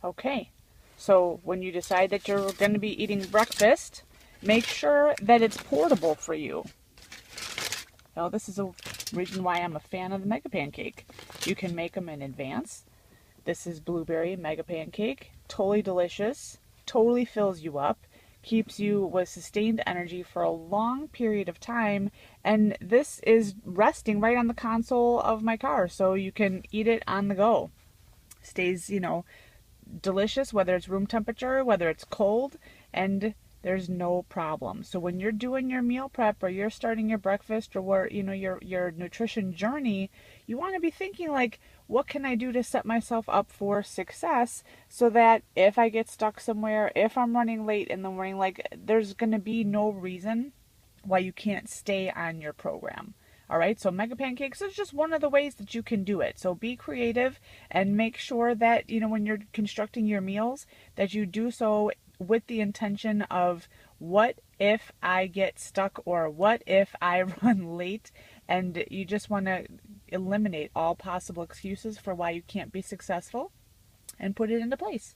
Okay, so when you decide that you're going to be eating breakfast, make sure that it's portable for you. Now, this is a reason why I'm a fan of the Mega Pancake. You can make them in advance. This is blueberry Mega Pancake. Totally delicious. Totally fills you up. Keeps you with sustained energy for a long period of time. And this is resting right on the console of my car, so you can eat it on the go. Stays, delicious, whether it's room temperature, whether it's cold, and there's no problem. So when you're doing your meal prep or you're starting your breakfast or where your nutrition journey, you want to be thinking like, what can I do to set myself up for success so that if I get stuck somewhere, if I'm running late in the morning, like there's going to be no reason why you can't stay on your program. All right, so Mega Pancakes is just one of the ways that you can do it. So be creative and make sure that, when you're constructing your meals, that you do so with the intention of what if I get stuck or what if I run late, and you just want to eliminate all possible excuses for why you can't be successful and put it into place.